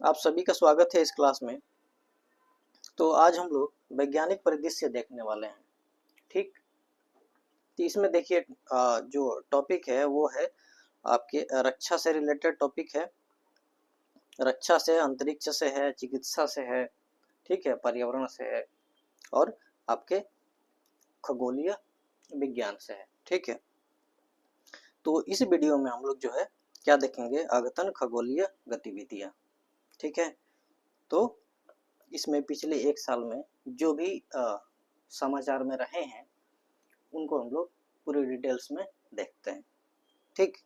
आप सभी का स्वागत है इस क्लास में। तो आज हम लोग वैज्ञानिक परिदृश्य देखने वाले हैं। ठीक, तो इसमें देखिए जो टॉपिक है वो है आपके रक्षा से रिलेटेड टॉपिक है। रक्षा से, अंतरिक्ष से है, चिकित्सा से है, ठीक है, पर्यावरण से है और आपके खगोलीय विज्ञान से है। ठीक है, तो इस वीडियो में हम लोग जो है क्या देखेंगे, अद्यतन खगोलीय गतिविधियां। ठीक है, तो इसमें पिछले एक साल में जो भी समाचार में रहे हैं उनको हम लोग पूरी डिटेल्स में देखते हैं। ठीक,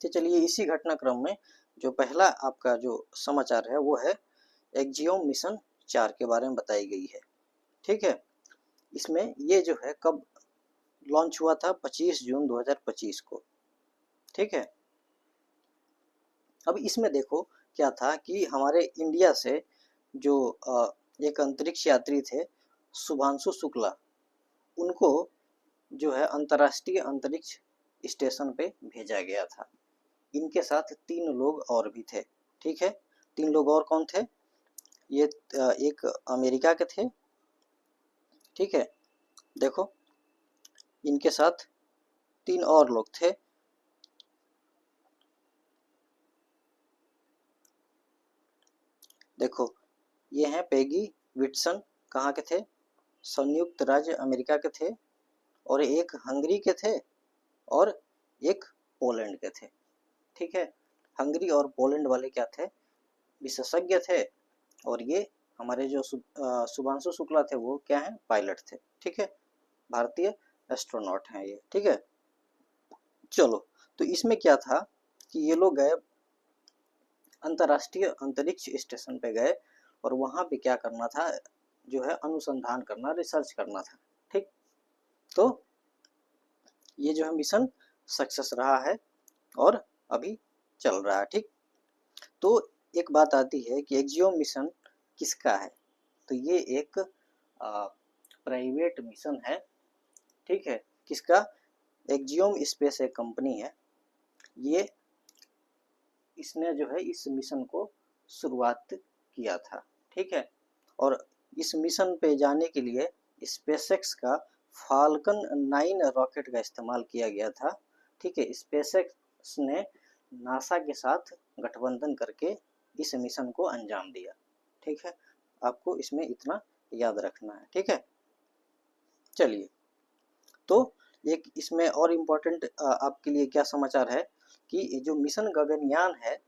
तो चलिए इसी घटनाक्रम में जो पहला आपका जो समाचार है वो है एक्जियोम मिशन 4 के बारे में बताई गई है। ठीक है, इसमें ये जो है कब लॉन्च हुआ था, 25 जून 2025 को। ठीक है, अब इसमें देखो क्या था कि हमारे इंडिया से जो एक अंतरिक्ष यात्री थे शुभांशु शुक्ला, उनको जो है अंतर्राष्ट्रीय अंतरिक्ष स्टेशन पे भेजा गया था। इनके साथ 3 लोग और भी थे। ठीक है, 3 लोग और कौन थे? ये एक अमेरिका के थे। ठीक है, देखो इनके साथ 3 और लोग थे। देखो ये हैं पेगी विटसन, कहाँ के थे? संयुक्त राज्य अमेरिका के थे। और एक हंगरी के थे और एक पोलैंड के थे। ठीक है, हंगरी और पोलैंड वाले क्या थे? विशेषज्ञ थे। और ये हमारे जो शुभांशु शुक्ला थे वो क्या हैं? पायलट थे। ठीक है, भारतीय एस्ट्रोनॉट हैं ये। ठीक है, चलो तो इसमें क्या था कि ये लोग गए अंतर्राष्ट्रीय अंतरिक्ष स्टेशन पे गए और वहां पे क्या करना था, जो है अनुसंधान करना, रिसर्च करना था। ठीक, तो ये जो है मिशन सक्सेस रहा है और अभी चल रहा है। ठीक, तो एक बात आती है कि एक्जियोम मिशन किसका है? तो ये एक प्राइवेट मिशन है। ठीक है, किसका? एक्जियोम स्पेस एक कंपनी है। ये इसने जो है इस मिशन को शुरुआत किया था। ठीक है, और इस मिशन पे जाने के लिए स्पेसएक्स का फाल्कन 9 रॉकेट का इस्तेमाल किया गया था। ठीक है, स्पेसएक्स ने नासा के साथ गठबंधन करके इस मिशन को अंजाम दिया। ठीक है, आपको इसमें इतना याद रखना है। ठीक है, चलिए तो एक इसमें और इम्पोर्टेंट आपके लिए क्या समाचार है कि जो मिशन गगनयान है,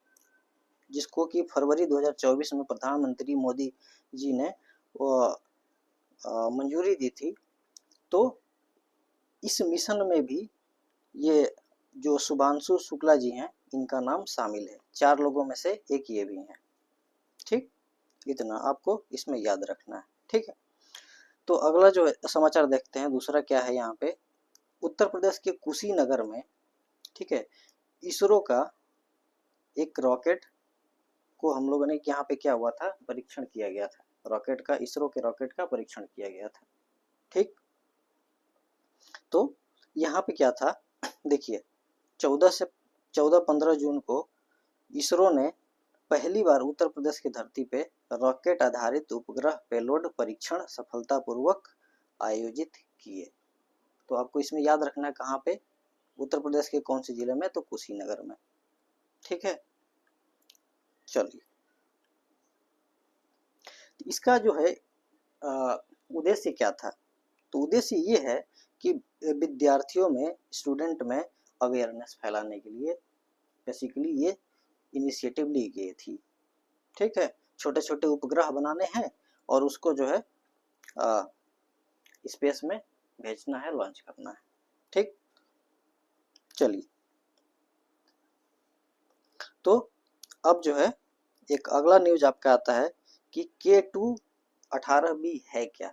जिसको कि फरवरी 2024 में प्रधानमंत्री मोदी जी ने मंजूरी दी थी, तो इस मिशन में भी ये जो शुभांशु शुक्ला जी हैं इनका नाम शामिल है। 4 लोगों में से एक ये भी हैं। ठीक, इतना आपको इसमें याद रखना है। ठीक है, तो अगला जो समाचार देखते हैं, दूसरा क्या है यहाँ पे, उत्तर प्रदेश के कुशीनगर में, ठीक है, इसरो का एक रॉकेट को हम लोगों ने यहाँ पे क्या हुआ था, परीक्षण किया गया था। रॉकेट का, इसरो के रॉकेट का परीक्षण किया गया था। ठीक, तो यहाँ पे क्या था, देखिए 14 जून को इसरो ने पहली बार उत्तर प्रदेश की धरती पे रॉकेट आधारित उपग्रह पेलोड परीक्षण सफलतापूर्वक आयोजित किए। तो आपको इसमें याद रखना है कहाँ पे, उत्तर प्रदेश के कौन से जिले में, तो कुशीनगर में। ठीक है, चलिए इसका जो है उद्देश्य क्या था? तो उद्देश्य ये है कि विद्यार्थियों में, स्टूडेंट में अवेयरनेस फैलाने के लिए बेसिकली ये इनिशिएटिव ली गई थी। ठीक है, छोटे छोटे उपग्रह बनाने हैं और उसको जो है स्पेस में भेजना है, लॉन्च करना है। ठीक, चलिए तो अब जो है एक अगला न्यूज आपका आता है कि K2-18B है क्या।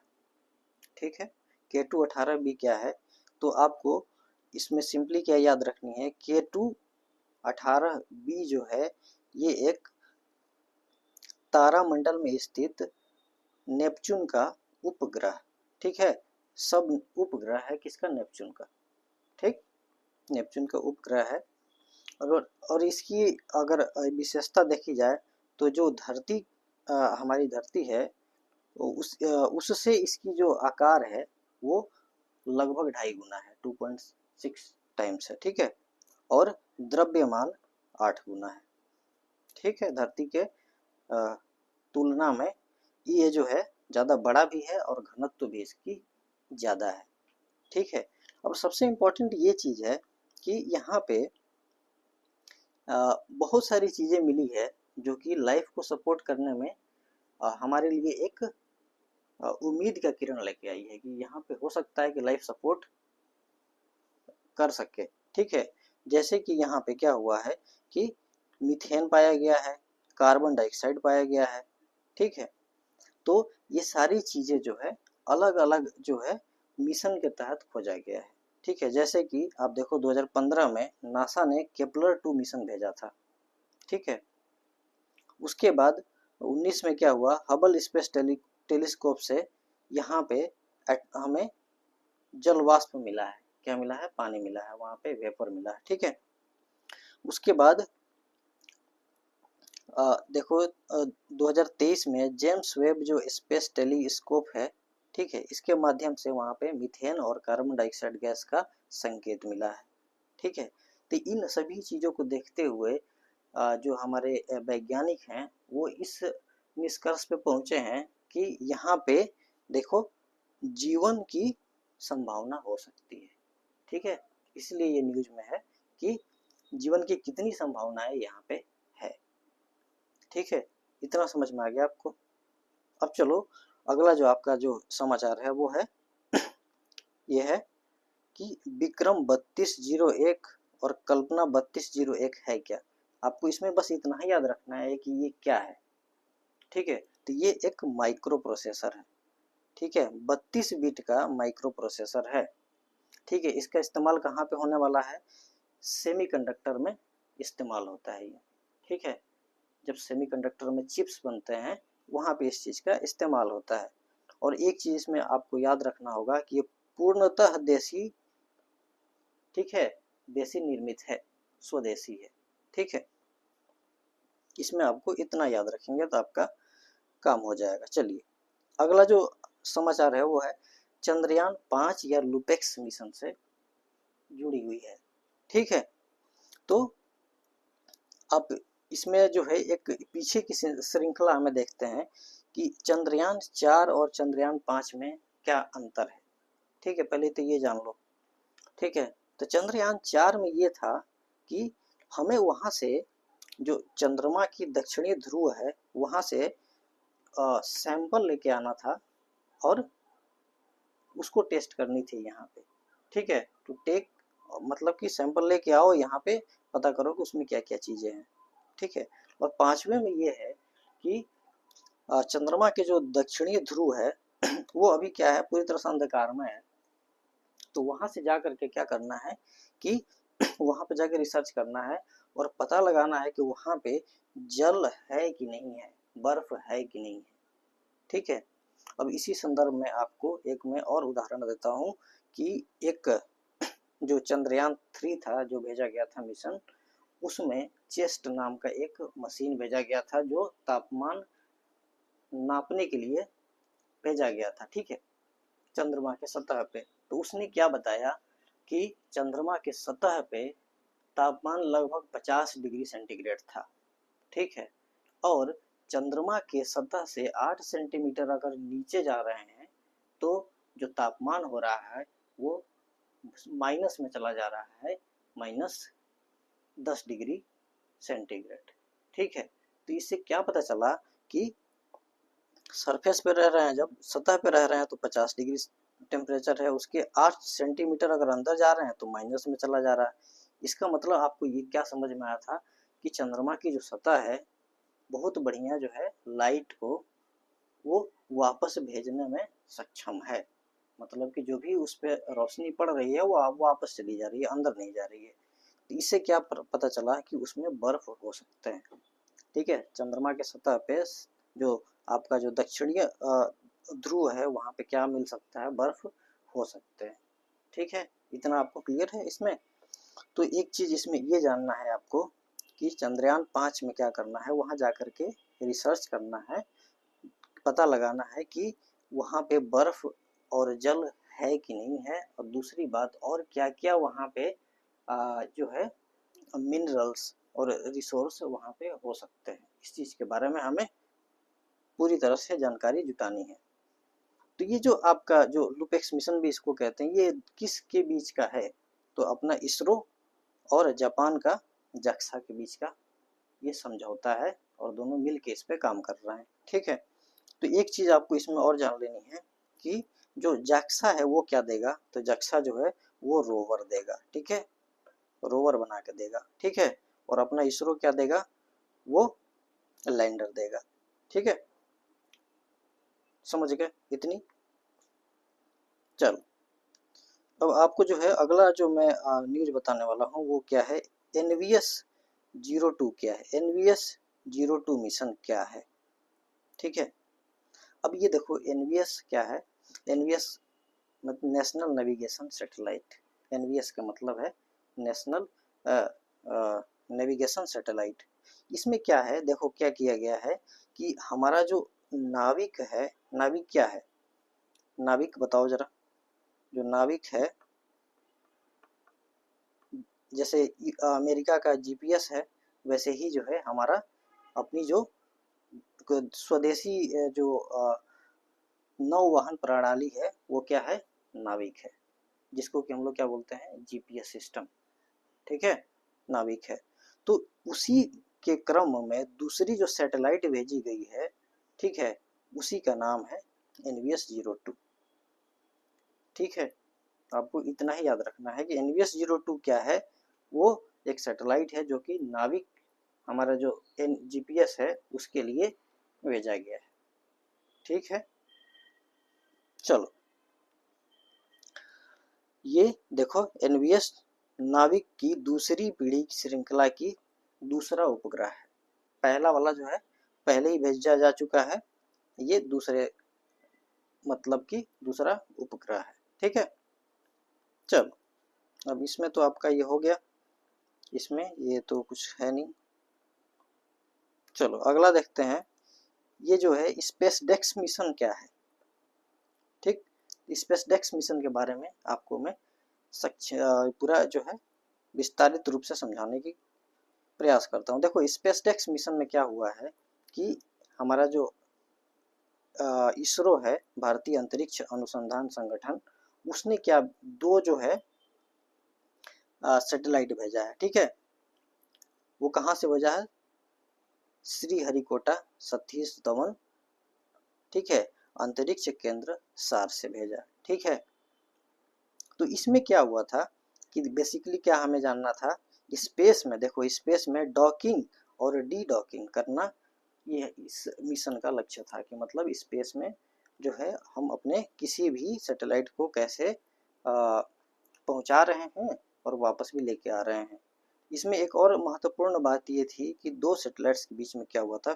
ठीक है, K2-18B क्या है? तो आपको इसमें सिंपली क्या याद रखनी है, K2-18B जो है ये एक तारामंडल में स्थित नेपच्यून का उपग्रह। ठीक है, सब उपग्रह है किसका? नेपच्यून का। ठीक, नेपच्यून का उपग्रह है। और इसकी अगर विशेषता देखी जाए तो जो धरती हमारी धरती है तो उससे इसकी जो आकार है वो लगभग 2.5 गुना है, 2.6 टाइम्स है, ठीक है। और द्रव्यमान 8 गुना है, ठीक है। धरती के तुलना में ये जो है ज़्यादा बड़ा भी है और घनत्व भी इसकी ज़्यादा है, ठीक है। अब सबसे इम्पोर्टेंट ये चीज़ है कि यहाँ पे बहुत सारी चीज़ें मिली है जो कि लाइफ को सपोर्ट करने में हमारे लिए एक उम्मीद का किरण लेके आई है कि यहाँ पे हो सकता है कि लाइफ सपोर्ट कर सके, ठीक है। जैसे कि यहाँ पे क्या हुआ है कि मीथेन पाया गया है, कार्बन डाइऑक्साइड पाया गया है, ठीक है। तो ये सारी चीज़ें जो है अलग अलग जो है मिशन के तहत खोजा गया है, ठीक है। जैसे कि आप देखो 2015 में नासा ने केपलर 2 मिशन भेजा था, ठीक है। उसके बाद 19 में क्या हुआ, हबल स्पेस टेलीस्कोप से यहाँ पे हमें जल वाष्प मिला है, क्या मिला है, पानी मिला है, वहाँ पे वेपर मिला है, ठीक है। उसके बाद देखो 2023 में जेम्स वेब जो स्पेस टेलीस्कोप है, ठीक है, इसके माध्यम से वहाँ पे मीथेन और कार्बन डाइऑक्साइड गैस का संकेत मिला है, ठीक है। तो इन सभी चीज़ों को देखते हुए जो हमारे वैज्ञानिक हैं वो इस निष्कर्ष पे पहुँचे हैं कि यहाँ पे देखो जीवन की संभावना हो सकती है, ठीक है। इसलिए ये न्यूज में है कि जीवन की कितनी संभावनाएं यहाँ पे है, ठीक है। इतना समझ में आ गया आपको। अब चलो अगला जो आपका जो समाचार है वो है ये है कि विक्रम 3201 और कल्पना 3201 है क्या। आपको इसमें बस इतना ही याद रखना है कि ये क्या है, ठीक है। तो ये एक माइक्रो प्रोसेसर है, ठीक है, 32 बिट का माइक्रो प्रोसेसर है, ठीक है। इसका इस्तेमाल कहाँ पे होने वाला है, सेमीकंडक्टर में इस्तेमाल होता है ये, ठीक है। जब सेमीकंडक्टर में चिप्स बनते हैं वहाँ पे इस चीज़ का इस्तेमाल होता है। और एक चीज़ इसमें आपको याद रखना होगा कि ये पूर्णतः देसी, ठीक है, देसी निर्मित है, स्वदेशी है, ठीक है। इसमें आपको इतना याद रखेंगे तो आपका काम हो जाएगा। चलिए अगला जो समाचार है वो है चंद्रयान 5 या लुपेक्स मिशन से जुड़ी हुई है, ठीक है। तो अब इसमें जो है एक पीछे की श्रृंखला हमें देखते हैं कि चंद्रयान 4 और चंद्रयान 5 में क्या अंतर है, ठीक है। पहले तो ये जान लो, ठीक है। तो चंद्रयान 4 में ये था कि हमें वहाँ से जो चंद्रमा की दक्षिणी ध्रुव है वहाँ से सैंपल लेके आना था और उसको टेस्ट करनी थी यहाँ पे, ठीक है। टू टेक मतलब कि सैंपल लेके आओ यहाँ पे, पता करो कि उसमें क्या क्या चीज़ें हैं, ठीक है। और 5वें में ये है कि चंद्रमा के जो दक्षिणी ध्रुव है वो अभी क्या है, पूरी तरह से अंधकार में है। तो वहाँ से जा करके क्या करना है कि वहाँ पे जाकर रिसर्च करना है और पता लगाना है कि वहाँ पे जल है कि नहीं है, बर्फ है कि नहीं है, ठीक है। अब इसी संदर्भ में आपको एक मैं और उदाहरण देता हूँ कि एक जो चंद्रयान 3 था जो भेजा गया था मिशन, उसमें चेस्ट नाम का एक मशीन भेजा गया था जो तापमान नापने के लिए भेजा गया था, ठीक है, चंद्रमा के सतह पे। तो उसने क्या बताया कि चंद्रमा के सतह पे तापमान लगभग 50 डिग्री सेंटीग्रेड था, ठीक है। और चंद्रमा के सतह से 8 सेंटीमीटर अगर नीचे जा रहे हैं तो जो तापमान हो रहा है वो माइनस में चला जा रहा है, -10 डिग्री सेंटीग्रेड, ठीक है। तो इससे क्या पता चला कि सरफेस पे रह रहे हैं, जब सतह पे रह रहे हैं तो 50 डिग्री टेम्परेचर है, उसके 8 सेंटीमीटर अगर अंदर जा रहे हैं तो माइनस में चला जा रहा है। इसका मतलब आपको ये क्या समझ में आया था कि चंद्रमा की जो सतह है बहुत बढ़िया जो है लाइट को वो वापस भेजने में सक्षम है, मतलब कि जो भी उस पर रोशनी पड़ रही है वो वापस चली जा रही है, अंदर नहीं जा रही है। तो इससे क्या पता चला कि उसमें बर्फ हो सकते हैं, ठीक है। चंद्रमा के सतह पे जो आपका जो दक्षिणीय ध्रुव है वहाँ पे क्या मिल सकता है, बर्फ हो सकते हैं, ठीक है। इतना आपको क्लियर है इसमें। तो एक चीज इसमें ये जानना है आपको कि चंद्रयान 5 में क्या करना है, वहाँ जाकर के रिसर्च करना है, पता लगाना है कि वहाँ पे बर्फ और जल है कि नहीं है, और दूसरी बात और क्या क्या वहाँ पे जो है मिनरल्स और रिसोर्स वहाँ पे हो सकते हैं। इस चीज़ के बारे में हमें पूरी तरह से जानकारी जुटानी है। तो ये जो आपका जो लुपेक्स मिशन भी इसको कहते हैं, ये किसके बीच का है, तो अपना इसरो और जापान का जाक्सा के बीच का ये समझौता है, और दोनों मिल के इस पे काम कर रहे हैं। ठीक है, तो एक चीज़ आपको इसमें और जान लेनी है कि जो जाक्सा है वो क्या देगा, तो जाक्सा जो है वो रोवर देगा। ठीक है, रोवर बना के देगा। ठीक है, और अपना इसरो क्या देगा, वो लैंडर देगा। ठीक है, समझ गए इतनी। चलो, अब आपको जो है अगला जो मैं न्यूज बताने वाला हूँ वो क्या है, NVS-02 क्या है, NVS-02 मिशन क्या है। ठीक है, अब ये देखो NVS क्या है, NVS मतलब नेशनल नेविगेशन सैटेलाइट। NVS का मतलब है नेशनल नेविगेशन सैटेलाइट। इसमें क्या है, देखो क्या किया गया है कि हमारा जो नाविक है, नाविक क्या है, नाविक बताओ जरा, जो नाविक है जैसे अमेरिका का GPS है, वैसे ही जो है हमारा अपनी जो स्वदेशी जो नौवहन प्रणाली है वो क्या है, नाविक है, जिसको कि हम लोग क्या बोलते हैं, GPS सिस्टम। ठीक है, नाविक है। तो उसी के क्रम में दूसरी जो सैटेलाइट भेजी गई है, ठीक है, उसी का नाम है NVS-02। ठीक है, आपको इतना ही याद रखना है कि NVS-02 क्या है, वो एक सैटेलाइट है जो कि नाविक हमारा जो GPS है उसके लिए भेजा गया है। ठीक है, चलो ये देखो NVS नाविक की दूसरी पीढ़ी की श्रृंखला की दूसरा उपग्रह है। पहला वाला जो है पहले ही भेजा जा चुका है, ये दूसरे मतलब कि दूसरा उपग्रह है। ठीक है, चलो अब इसमें तो आपका ये हो गया, इसमें ये तो कुछ है नहीं। चलो अगला देखते हैं, ये जो है स्पेस डेक्स मिशन क्या है। ठीक, स्पेस डेक्स मिशन के बारे में आपको मैं पूरा जो है विस्तारित रूप से समझाने की प्रयास करता हूँ। देखो स्पेस डेक्स मिशन में क्या हुआ है कि हमारा जो इसरो है, भारतीय अंतरिक्ष अनुसंधान संगठन, उसने क्या दो जो है सैटेलाइट भेजा है। ठीक है, वो कहाँ से भेजा है, श्रीहरिकोटा सतीश धवन, ठीक है, अंतरिक्ष केंद्र सार से भेजा। ठीक है, तो इसमें क्या हुआ था कि बेसिकली क्या हमें जानना था, स्पेस में देखो स्पेस में डॉकिंग और डी डॉकिंग करना, ये इस मिशन का लक्ष्य था कि मतलब स्पेस में जो है हम अपने किसी भी सैटेलाइट को कैसे पहुंचा रहे हैं और वापस भी लेके आ रहे हैं। इसमें एक और महत्वपूर्ण बात ये थी कि दो सैटेलाइट्स के बीच में क्या हुआ था,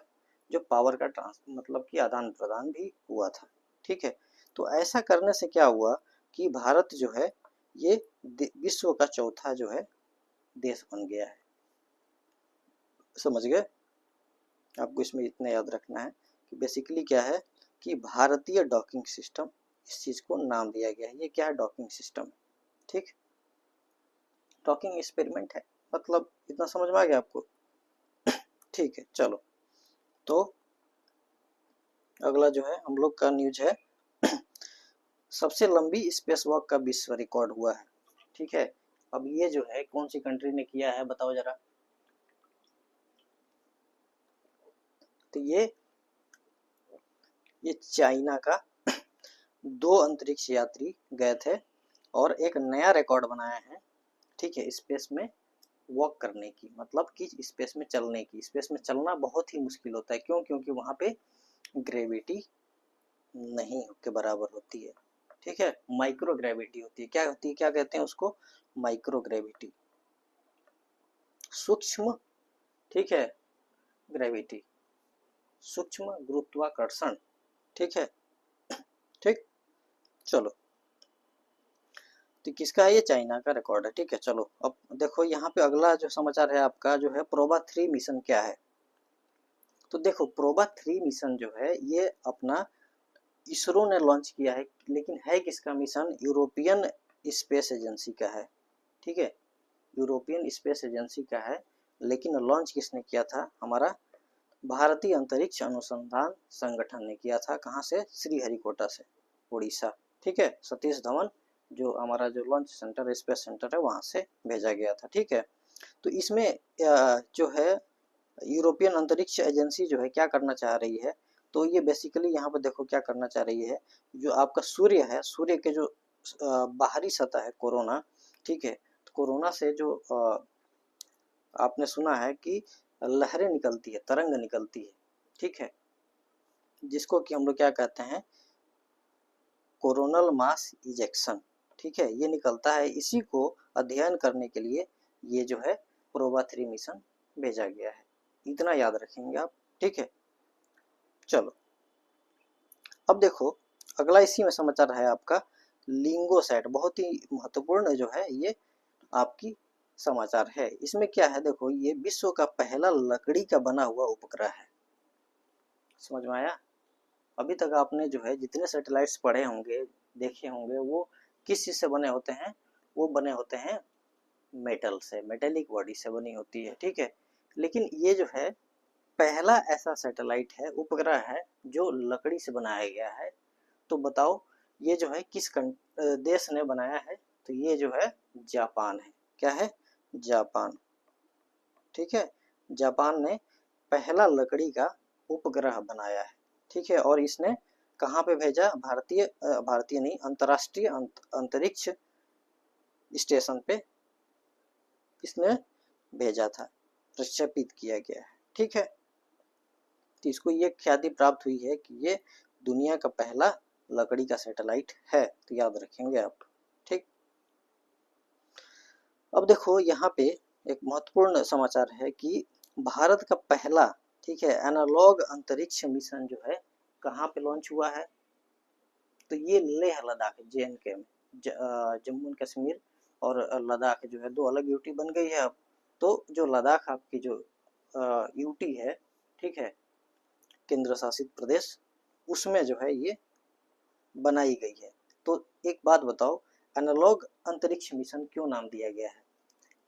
जो पावर का मतलब कि आदान प्रदान भी हुआ था। ठीक है, तो ऐसा करने से क्या हुआ कि भारत जो है ये विश्व का चौथा जो है देश बन गया है। समझ गए, आपको इसमें इतना याद रखना है कि बेसिकली क्या है कि भारतीय डॉकिंग सिस्टम, इस चीज़ को नाम दिया गया है। ये क्या है, डॉकिंग सिस्टम। ठीक, डॉकिंग एक्सपेरिमेंट है, मतलब इतना समझ में आ गया आपको। ठीक है, चलो तो अगला जो है हम लोग का न्यूज है सबसे लंबी स्पेस वॉक का विश्व रिकॉर्ड हुआ है। ठीक है, अब ये जो है कौन सी कंट्री ने किया है बताओ जरा, तो ये चाइना का दो अंतरिक्ष यात्री गए थे और एक नया रिकॉर्ड बनाया है। ठीक है, स्पेस में वॉक करने की, मतलब कि स्पेस में चलने की। स्पेस में चलना बहुत ही मुश्किल होता है, क्यों, क्योंकि वहाँ पे ग्रेविटी नहीं के बराबर होती है। ठीक है, माइक्रो ग्रेविटी होती है। क्या होती है, क्या कहते हैं उसको, माइक्रो ग्रेविटी, सूक्ष्म, ठीक है, ग्रेविटी, सूक्ष्म गुरुत्वाकर्षण। ठीक है, ठीक, चलो तो किसका है, ये चाइना का रिकॉर्ड है। ठीक है, चलो अब देखो यहाँ पे अगला जो समाचार है आपका जो है प्रोबा 3 मिशन क्या है। तो देखो प्रोबा 3 मिशन जो है ये अपना इसरो ने लॉन्च किया है, लेकिन है किसका मिशन, यूरोपियन स्पेस एजेंसी का है। ठीक है, यूरोपियन स्पेस एजेंसी का है, लेकिन लॉन्च किसने किया था, हमारा भारतीय अंतरिक्ष अनुसंधान संगठन ने किया था। कहाँ से, श्रीहरिकोटा से, उड़ीसा। ठीक है, सतीश धवन जो हमारा जो लॉन्च सेंटर स्पेस सेंटर है वहाँ से भेजा गया था। ठीक है, तो इसमें जो है यूरोपियन अंतरिक्ष एजेंसी जो है क्या करना चाह रही है, तो ये बेसिकली यहाँ पर देखो क्या करना चाह रही है, जो आपका सूर्य है, सूर्य के जो बाहरी सतह है कोरोना, ठीक है, तो कोरोना से जो आपने सुना है कि लहरें निकलती है, तरंग निकलती है। ठीक है, जिसको कि हम लोग क्या कहते हैं, कोरोनल मास इजेक्शन। ठीक है, ये निकलता है, इसी को अध्ययन करने के लिए ये जो है प्रोबा 3 मिशन भेजा गया है। इतना याद रखेंगे आप। ठीक है, चलो अब देखो अगला इसी में समाचार है आपका लिंगोसैट। बहुत ही महत्वपूर्ण जो है ये आपकी समाचार है। इसमें क्या है, देखो ये विश्व का पहला लकड़ी का बना हुआ उपग्रह है। समझ में आया। अभी तक आपने जो है जितने सैटेलाइट्स पढ़े होंगे, देखे होंगे, वो किस चीज से बने होते हैं, वो बने होते हैं मेटल से, मेटेलिक बॉडी से बनी होती है। ठीक है, लेकिन ये जो है पहला ऐसा सैटेलाइट है, उपग्रह है, जो लकड़ी से बनाया गया है। तो बताओ ये जो है किस देश ने बनाया है, तो ये जो है जापान है। क्या है, जापान। ठीक है, जापान ने पहला लकड़ी का उपग्रह बनाया है। ठीक है, और इसने कहाँ पे भेजा, भारतीय नहीं, अंतर्राष्ट्रीय अंतरिक्ष स्टेशन पे इसने भेजा था, प्रक्षेपित किया गया है। ठीक है, तो इसको ये ख्याति प्राप्त हुई है कि ये दुनिया का पहला लकड़ी का सैटेलाइट है। तो याद रखेंगे आप। ठीक, अब देखो यहाँ पे एक महत्वपूर्ण समाचार है कि भारत का पहला, ठीक है, एनालॉग अंतरिक्ष मिशन जो है कहाँ पे लॉन्च हुआ है, तो ये लेह लद्दाख JNK में, जम्मू एंड कश्मीर और लद्दाख जो है दो अलग यूटी बन गई है अब। तो जो लद्दाख आपकी जो यूटी है, ठीक है, केंद्र शासित प्रदेश, उसमें जो है ये बनाई गई है। तो एक बात बताओ, एनालॉग अंतरिक्ष मिशन क्यों नाम दिया गया है,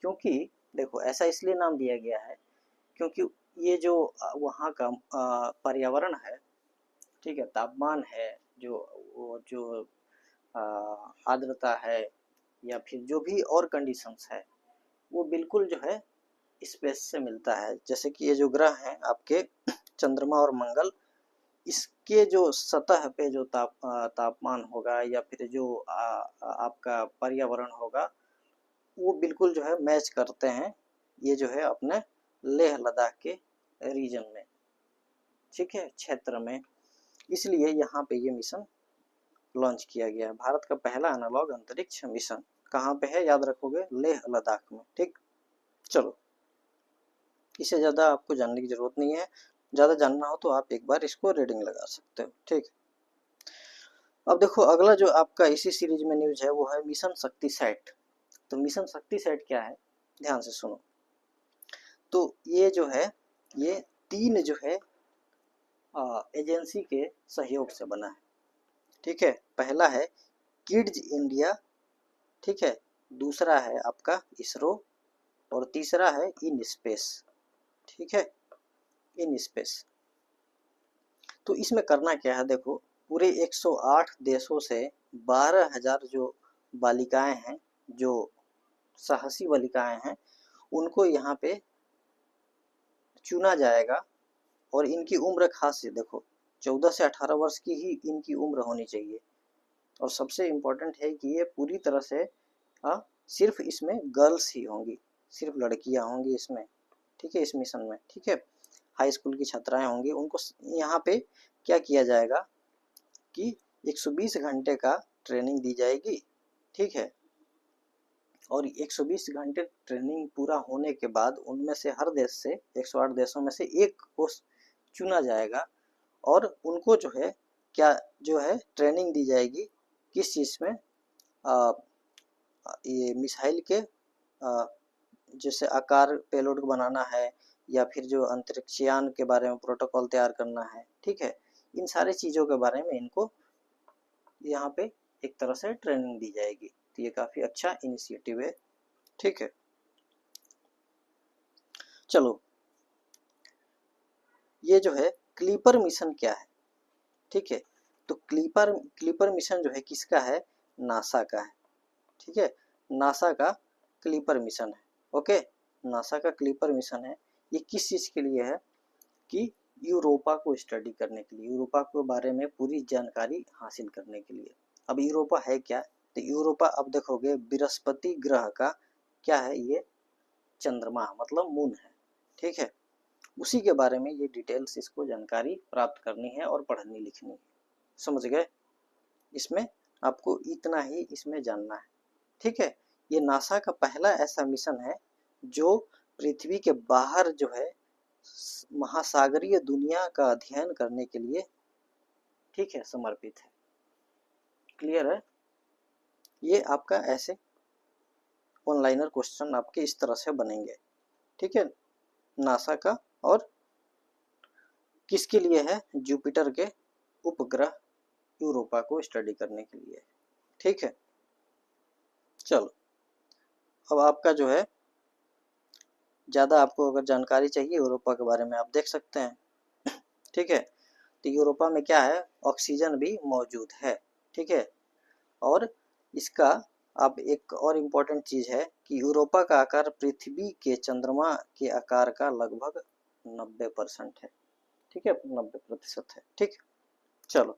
क्योंकि देखो ऐसा इसलिए नाम दिया गया है क्योंकि ये जो वहाँ का पर्यावरण है, ठीक है, तापमान है, जो आर्द्रता है, या फिर जो भी और कंडीशंस है, वो बिल्कुल जो है स्पेस से मिलता है। जैसे कि ये जो ग्रह हैं आपके चंद्रमा और मंगल, इसके जो सतह पे जो तापमान होगा या फिर जो आपका पर्यावरण होगा, वो बिल्कुल जो है मैच करते हैं ये जो है अपने लेह लद्दाख के रीजन में, ठीक है, क्षेत्र में। इसलिए यहाँ पे ये मिशन लॉन्च किया गया है, भारत का पहला एनालॉग अंतरिक्ष मिशन। कहाँ पे है, याद रखोगे, लेह लद्दाख में। ठीक, चलो इससे ज़्यादा आपको जानने की ज़रूरत नहीं है। ज़्यादा जानना हो तो आप एक बार इसको रीडिंग लगा सकते हो। ठीक, अब देखो अगला जो आपका इसी सीरीज में न्यूज है वो है मिशन शक्ति सैट। तो मिशन शक्ति सैट क्या है, ध्यान से सुनो। तो ये जो है ये 3 जो है एजेंसी के सहयोग से बना है। ठीक है, पहला है किड्स इंडिया, ठीक है, दूसरा है आपका इसरो, और तीसरा है इन स्पेस। ठीक है, इन स्पेस। तो इसमें करना क्या है, देखो पूरे 108 देशों से 12,000 जो बालिकाएं हैं, जो साहसी बालिकाएं हैं, उनको यहाँ पे चुना जाएगा। और इनकी उम्र खास है, देखो 14 से 18 वर्ष की ही इनकी उम्र होनी चाहिए। और सबसे इम्पोर्टेंट है कि ये पूरी तरह से सिर्फ इसमें गर्ल्स ही होंगी, सिर्फ लड़कियां होंगी इसमें। ठीक है, इस मिशन में। ठीक है, हाई स्कूल की छात्राएं होंगी। उनको यहाँ पे क्या किया जाएगा कि 120 घंटे का ट्रेनिंग दी जाएगी। ठीक है, और 120 घंटे ट्रेनिंग पूरा होने के बाद उनमें से हर देश से 108 देशों में से एक को चुना जाएगा, और उनको जो है क्या जो है ट्रेनिंग दी जाएगी, किस चीज़ में, ये मिसाइल के जैसे आकार पेलोड को बनाना है, या फिर जो अंतरिक्षयान के बारे में प्रोटोकॉल तैयार करना है, ठीक है, इन सारी चीज़ों के बारे में इनको यहाँ पे एक तरह से ट्रेनिंग दी जाएगी। तो ये काफ़ी अच्छा इनिशिएटिव है, ठीक है। चलो, ये जो है क्लीपर मिशन क्या है, ठीक है। तो क्लीपर मिशन जो है किसका है, नासा का है, ठीक है। नासा का क्लीपर मिशन है, ओके। नासा का क्लीपर मिशन है, ये किस चीज़ के लिए है कि यूरोपा को स्टडी करने के लिए, यूरोपा के बारे में पूरी जानकारी हासिल करने के लिए। अब यूरोपा है क्या, तो यूरोपा अब देखोगे बृहस्पति ग्रह का क्या है, ये चंद्रमा मतलब मून है, ठीक है। उसी के बारे में ये डिटेल्स इसको जानकारी प्राप्त करनी है और पढ़नी लिखनी है, समझ गए। इसमें आपको इतना ही इसमें जानना है, ठीक है। ये नासा का पहला ऐसा मिशन है जो पृथ्वी के बाहर जो है महासागरीय दुनिया का अध्ययन करने के लिए, ठीक है, समर्पित है। क्लियर है। ये आपका ऐसे ऑनलाइनर क्वेश्चन आपके इस तरह से बनेंगे, ठीक है। नासा का और किसके लिए है, जुपिटर के उपग्रह यूरोपा को स्टडी करने के लिए, ठीक है। चलो, अब आपका जो है ज़्यादा आपको अगर जानकारी चाहिए यूरोपा के बारे में आप देख सकते हैं, ठीक है। तो यूरोपा में क्या है, ऑक्सीजन भी मौजूद है, ठीक है। और इसका अब एक और इम्पोर्टेंट चीज़ है कि यूरोपा का आकार पृथ्वी के चंद्रमा के आकार का लगभग 90% है, ठीक है, 90% है, ठीक। चलो,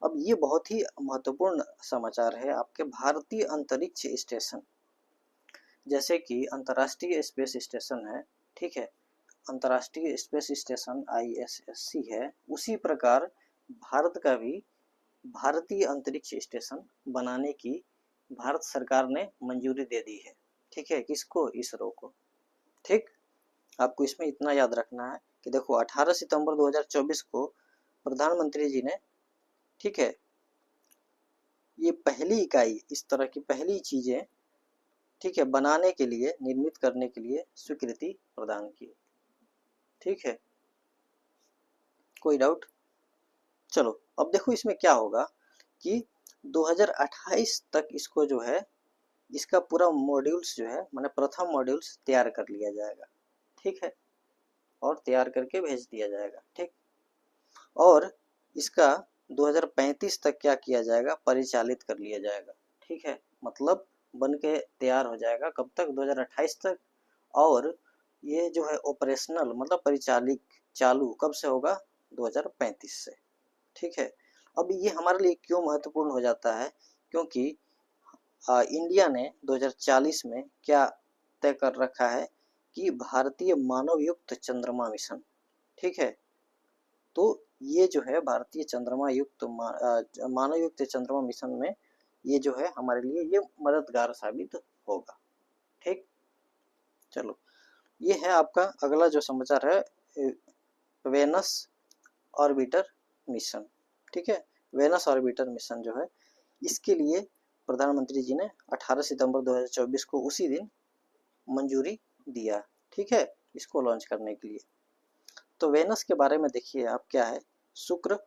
अब ये बहुत ही महत्वपूर्ण समाचार है आपके भारतीय अंतरिक्ष स्टेशन, जैसे कि अंतर्राष्ट्रीय स्पेस स्टेशन है, ठीक है, अंतर्राष्ट्रीय स्पेस स्टेशन ISSC है, उसी प्रकार भारत का भी भारतीय अंतरिक्ष स्टेशन बनाने की भारत सरकार ने मंजूरी दे दी है, ठीक है। किसको, इसरो को, ठीक। आपको इसमें इतना याद रखना है कि देखो 18 सितंबर 2024 को प्रधानमंत्री जी ने, ठीक है, ये पहली इकाई इस तरह की पहली चीजें, ठीक है, बनाने के लिए, निर्मित करने के लिए स्वीकृति प्रदान की, ठीक है। कोई डाउट। चलो, अब देखो इसमें क्या होगा कि 2028 तक इसको जो है, इसका पूरा मॉड्यूल्स जो है, माने प्रथम मॉड्यूल्स तैयार कर लिया जाएगा, ठीक है, और तैयार करके भेज दिया जाएगा, ठीक। और इसका 2035 तक क्या किया जाएगा, परिचालित कर लिया जाएगा, ठीक है। मतलब बन के तैयार हो जाएगा कब तक, 2028 तक। और ये जो है ऑपरेशनल मतलब परिचालित चालू कब से होगा, 2035 से, ठीक है। अब ये हमारे लिए क्यों महत्वपूर्ण हो जाता है, क्योंकि इंडिया ने 2040 में क्या तय कर रखा है कि भारतीय मानव युक्त चंद्रमा मिशन, ठीक है। तो ये जो है भारतीय चंद्रमा युक्त मानव युक्त चंद्रमा मिशन में ये जो है हमारे लिए ये मददगार साबित होगा, ठीक। चलो, ये है आपका अगला जो समाचार है, वेनस ऑर्बिटर मिशन, ठीक है। वेनस ऑर्बिटर मिशन जो है, इसके लिए प्रधानमंत्री जी ने 18 सितंबर 2024 को उसी दिन मंजूरी दिया, ठीक है, इसको लॉन्च करने के लिए। तो वेनस के बारे में देखिए आप क्या है, शुक्र,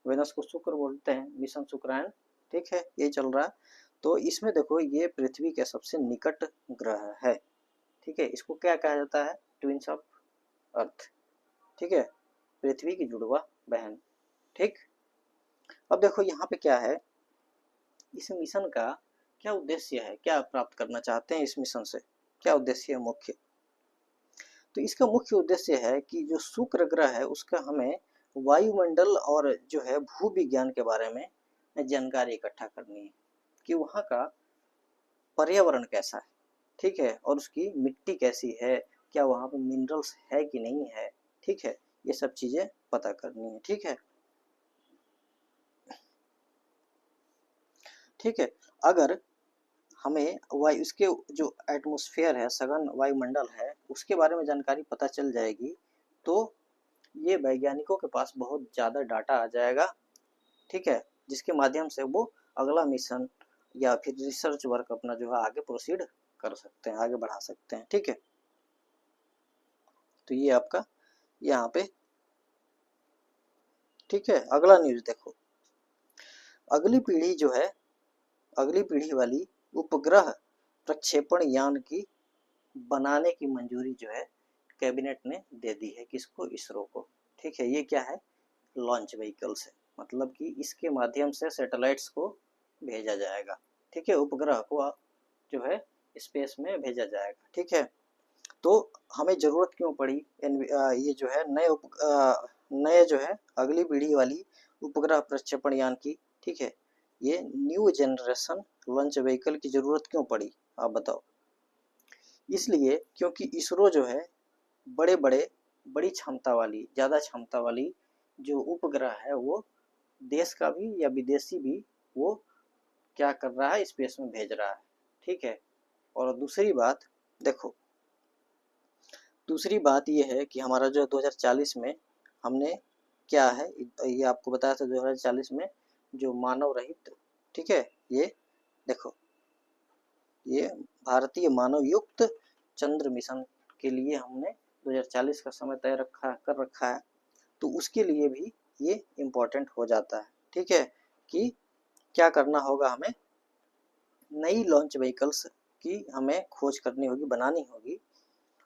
वेनस को शुक्र बोलते हैं, मिशन शुक्रायन, ठीक है, ये चल रहा है। तो इसमें देखो ये पृथ्वी के सबसे निकट ग्रह है, ठीक है। इसको क्या कहा जाता है, ट्विंस ऑफ अर्थ, ठीक है, पृथ्वी की जुड़वा बहन, ठीक। अब देखो यहाँ पे क्या है, इस मिशन का क्या उद्देश्य है, क्या प्राप्त करना चाहते हैं इस मिशन से, क्या उद्देश्य है मुख्य। तो इसका मुख्य उद्देश्य है कि जो शुक्र ग्रह है उसका हमें वायुमंडल और जो है भू विज्ञान के बारे में जानकारी इकट्ठा करनी है कि वहाँ का पर्यावरण कैसा है, ठीक है, और उसकी मिट्टी कैसी है, क्या वहाँ पे मिनरल्स है कि नहीं है, ठीक है, ये सब चीज़ें पता करनी है, ठीक है, ठीक है। अगर हमें वायु इसके जो एटमॉस्फेयर है, सघन वायुमंडल है, उसके बारे में जानकारी पता चल जाएगी तो ये वैज्ञानिकों के पास बहुत ज़्यादा डाटा आ जाएगा, ठीक है, जिसके माध्यम से वो अगला मिशन या फिर रिसर्च वर्क अपना जो है आगे प्रोसीड कर सकते हैं, आगे बढ़ा सकते हैं। ठीक है, तो ये आपका यहाँ पे ठीक है। अगला न्यूज देखो, अगली पीढ़ी जो है, अगली पीढ़ी वाली उपग्रह प्रक्षेपण यान की बनाने की मंजूरी जो है कैबिनेट ने दे दी है। किसको? इसरो को। ठीक है, ये क्या है? लॉन्च व्हीकल्स है, मतलब कि इसके माध्यम से सैटेलाइट्स को भेजा जाएगा। ठीक है, उपग्रह को जो है स्पेस में भेजा जाएगा। ठीक है, तो हमें ज़रूरत क्यों पड़ी ये जो है नए जो है अगली पीढ़ी वाली उपग्रह प्रक्षेपण यान की? ठीक है, ये न्यू जनरेशन लॉन्च व्हीकल की ज़रूरत क्यों पड़ी, आप बताओ? इसलिए क्योंकि इसरो जो है बड़ी क्षमता वाली, ज़्यादा क्षमता वाली जो उपग्रह है वो देश का भी या विदेशी भी वो क्या कर रहा है, स्पेस में भेज रहा है। ठीक है, और दूसरी बात देखो, दूसरी बात ये है कि हमारा जो 2040 में हमने क्या है, ये आपको बताया था 2040 में जो मानव रहित, ठीक है, ये देखो, ये भारतीय मानव युक्त चंद्र मिशन के लिए हमने 2040 का समय तय कर रखा है। तो उसके लिए भी ये इम्पोर्टेंट हो जाता है। ठीक है, कि क्या करना होगा, हमें नई लॉन्च व्हीकल्स की हमें खोज करनी होगी, बनानी होगी।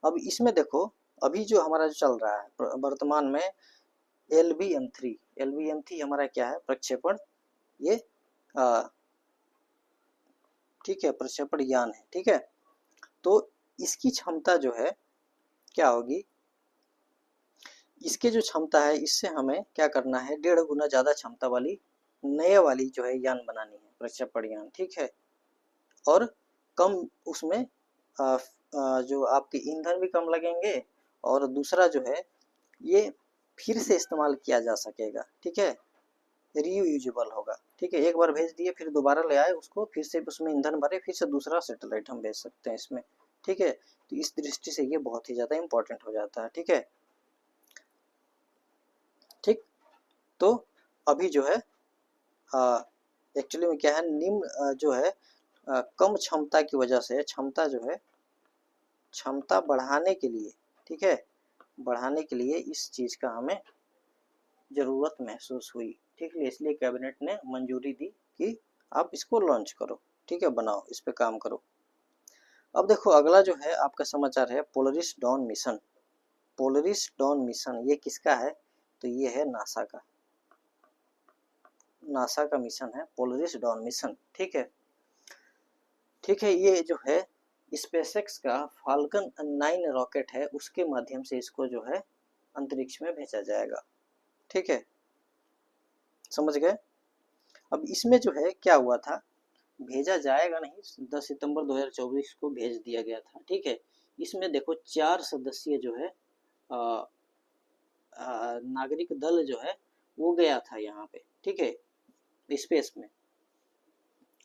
अब इसमें देखो, अभी जो हमारा जो चल रहा है वर्तमान में LVM3 हमारा क्या है, प्रक्षेपण, ये ठीक है, प्रक्षेपण यान है। ठीक है, तो इसकी क्षमता जो है क्या होगी, इसके जो क्षमता है इससे हमें क्या करना है, 1.5 गुना ज़्यादा क्षमता वाली नए वाली जो है यान बनानी है, प्रक्षेपण यान। ठीक है, और कम उसमें जो आपके ईंधन भी कम लगेंगे, और दूसरा जो है ये फिर से इस्तेमाल किया जा सकेगा। ठीक है, रीयूजेबल होगा। ठीक है, एक बार भेज दिए, फिर दोबारा ले आए उसको, फिर से उसमें ईंधन भरे, फिर से दूसरा सैटेलाइट हम भेज सकते हैं इसमें। ठीक है, तो इस दृष्टि से ये बहुत ही ज़्यादा इम्पोर्टेंट हो जाता है। ठीक है, ठीक, तो अभी जो है एक्चुअली में क्या है, निम्न जो है कम क्षमता की वजह से क्षमता जो है, क्षमता बढ़ाने के लिए, ठीक है, बढ़ाने के लिए इस चीज़ का हमें ज़रूरत महसूस हुई। ठीक है, इसलिए कैबिनेट ने मंजूरी दी कि आप इसको लॉन्च करो। ठीक है, बनाओ, इस पे काम करो। अब देखो अगला जो है आपका समाचार है Polaris don mission. Polaris don mission ये किसका है? तो ये है नासा का। नासा का मिशन है पोलरिस डॉन मिशन। ठीक है, ठीक है, ये जो है स्पेसएक्स का फाल्कन 9 रॉकेट है, उसके माध्यम से इसको जो है अंतरिक्ष में भेजा जाएगा। ठीक है, समझ गए? अब इसमें जो है क्या हुआ था, भेजा जाएगा नहीं, 10 सितंबर 2024 को भेज दिया गया था। ठीक है, इसमें देखो 4 सदस्यीय जो है नागरिक दल जो है वो गया था यहाँ पे। ठीक है, स्पेस में।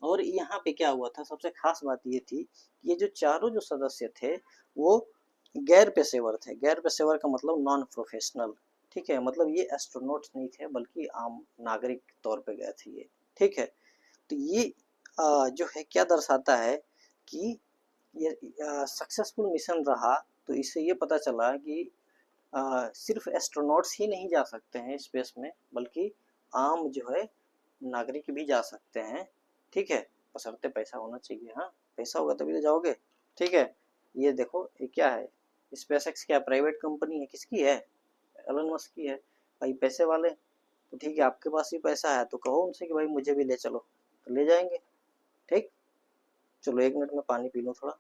और यहाँ पे क्या हुआ था, सबसे खास बात ये थी कि ये जो चारों जो सदस्य थे वो गैर पेशेवर थे। गैर पेशेवर का मतलब नॉन प्रोफेशनल। ठीक है, मतलब ये एस्ट्रोनॉट्स नहीं थे, बल्कि आम नागरिक तौर पे गए थे ये। ठीक है, तो ये जो है क्या दर्शाता है कि ये सक्सेसफुल मिशन रहा। तो इससे ये पता चला कि सिर्फ एस्ट्रोनॉट्स ही नहीं जा सकते हैं स्पेस में, बल्कि आम जो है नागरिक भी जा सकते हैं। ठीक है, बशर्ते पैसा होना चाहिए। हाँ, पैसा होगा तभी तो जाओगे। ठीक है, ये देखो ये क्या है, स्पेसएक्स क्या प्राइवेट कंपनी है, किसकी है? एलन मस्क की है। भाई पैसे वाले, तो ठीक है, आपके पास भी पैसा है तो कहो उनसे कि भाई मुझे भी ले चलो, तो ले जाएंगे। ठीक, चलो 1 मिनट में पानी पी लो थोड़ा।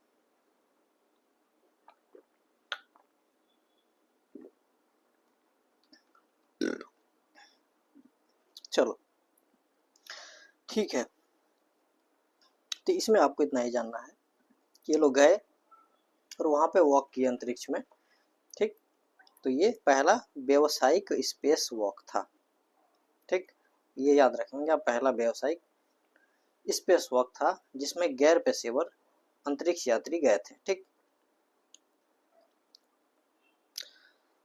चलो ठीक है, तो इसमें आपको इतना ही जानना है कि ये लोग गए और वहाँ पे वॉक किए अंतरिक्ष में। ठीक, तो ये पहला व्यावसायिक स्पेस वॉक था। ठीक, ये याद रखेंगे आप, पहला व्यावसायिक स्पेस वॉक था जिसमें गैर पेशेवर अंतरिक्ष यात्री गए थे। ठीक,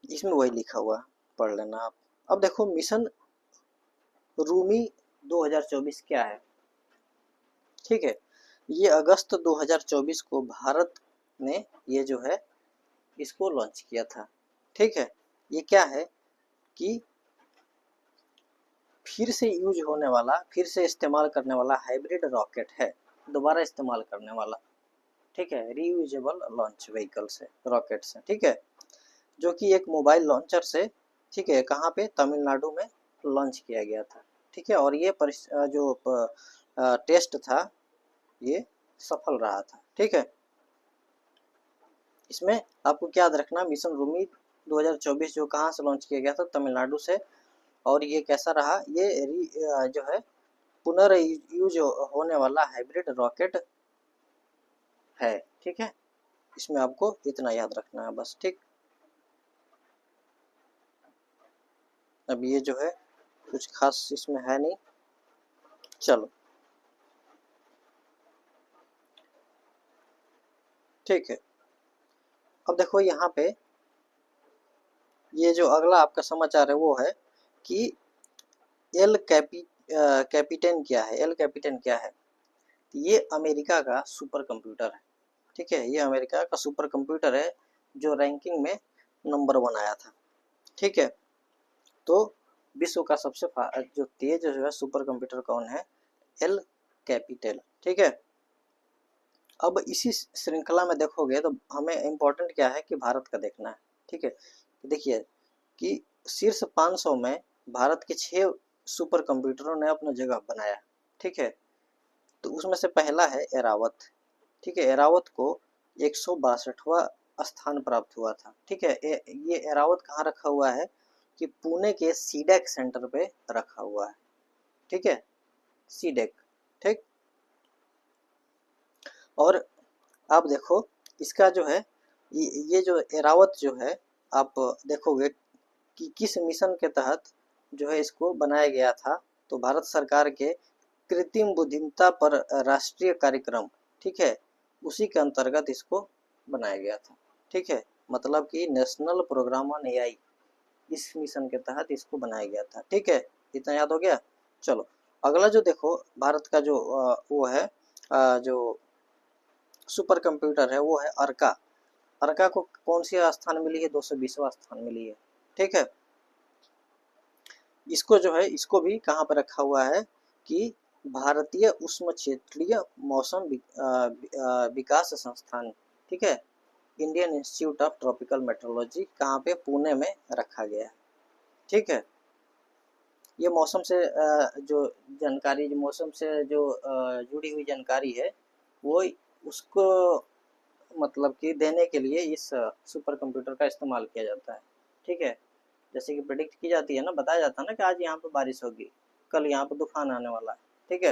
इसमें वही लिखा हुआ, पढ़ लेना आप। अब देखो मिशन रूमी 2024 क्या है। ठीक है। ये अगस्त 2024 को भारत ने ये जो है इसको लॉन्च किया था। ठीक है। ये क्या है कि फिर से यूज होने वाला, फिर से इस्तेमाल करने वाला हाइब्रिड रॉकेट है, दोबारा इस्तेमाल करने वाला। ठीक है, रीयूजेबल लॉन्च व्हीकल से, रॉकेट से। ठीक है, जो कि एक मोबाइल लॉन्चर से, ठीक है, कहाँ पे, तमिलनाडु में लॉन्च किया गया था। ठीक है, और ये जो टेस्ट था ये सफल रहा था। ठीक है, इसमें आपको क्या याद रखना, मिशन रूमी 2024 जो कहाँ से लॉन्च किया गया था, तमिलनाडु से। और ये कैसा रहा, ये जो है पुनर्यूज होने वाला हाइब्रिड रॉकेट है। ठीक है, इसमें आपको इतना याद रखना है बस। ठीक, अब ये जो है कुछ खास इसमें है नहीं। चलो, ठीक है। अब देखो यहाँ पे ये जो अगला आपका समाचार है वो है कि एल कैपिटन क्या है। एल कैपिटन क्या है, ये अमेरिका का सुपर कंप्यूटर है। ठीक है, ये अमेरिका का सुपर कंप्यूटर है जो रैंकिंग में नंबर 1 आया था। ठीक है, तो विश्व का सबसे जो तेज जो है सुपर कंप्यूटर कौन है, एल कैपिटल। ठीक है, अब इसी श्रृंखला में देखोगे तो हमें इम्पोर्टेंट क्या है कि भारत का देखना है। ठीक है, देखिए कि शीर्ष 500 में भारत के 6 सुपर कंप्यूटरों ने अपना जगह बनाया। ठीक है, तो उसमें से पहला है एरावत। ठीक है, एरावत को 162वां स्थान प्राप्त हुआ था। ठीक है, ये एरावत कहाँ रखा हुआ है कि पुणे के सीडेक सेंटर पे रखा हुआ है। ठीक है, सीडेक। ठीक, और आप देखो इसका जो है ये जो एरावत जो है, आप देखोगे कि किस मिशन के तहत जो है इसको बनाया गया था। तो भारत सरकार के कृत्रिम बुद्धिमत्ता पर राष्ट्रीय कार्यक्रम, ठीक है, उसी के अंतर्गत इसको बनाया गया था। ठीक है, मतलब कि नेशनल प्रोग्राम ऑन एआई, इस मिशन के तहत इसको बनाया गया था। ठीक है, इतना याद हो गया। चलो, अगला जो देखो भारत का जो वो है जो सुपर कंप्यूटर है वो है अर्का। अर्का को कौन सी स्थान मिली है, 220वां स्थान मिली है। ठीक है, इसको जो है इसको भी कहाँ पर रखा हुआ है कि भारतीय उष्ण क्षेत्रीय मौसम विकास संस्थान, ठीक है, Indian institute of tropical metrology, कहाँ पे, पुणे में रखा गया है। ठीक है, ये मौसम से जो जानकारी, जो मौसम से जो जुड़ी हुई जानकारी है वो उसको मतलब कि देने के लिए इस सुपर कंप्यूटर का इस्तेमाल किया जाता है। ठीक है, जैसे कि प्रेडिक्ट की जाती है ना, बताया जाता है ना कि आज यहाँ पे बारिश होगी, कल यहाँ पे तूफान आने वाला है। ठीक है,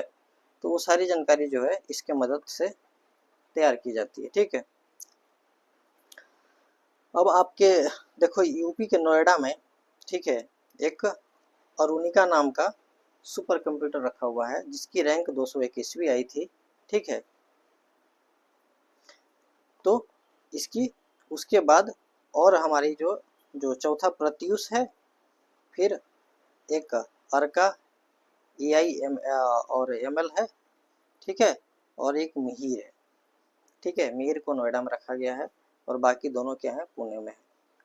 तो वो सारी जानकारी जो है इसके मदद से तैयार की जाती है। ठीक है, अब आपके देखो यूपी के नोएडा में, ठीक है, एक अरुणिका नाम का सुपर कंप्यूटर रखा हुआ है जिसकी रैंक 221वीं आई थी। ठीक है, तो इसकी उसके बाद और हमारी जो जो चौथा प्रत्यूष है, फिर एक अर्का एआई और एमएल है। ठीक है, और एक मिहिर है। ठीक है, मिहिर को नोएडा में रखा गया है और बाकी दोनों क्या है, पुणे में है।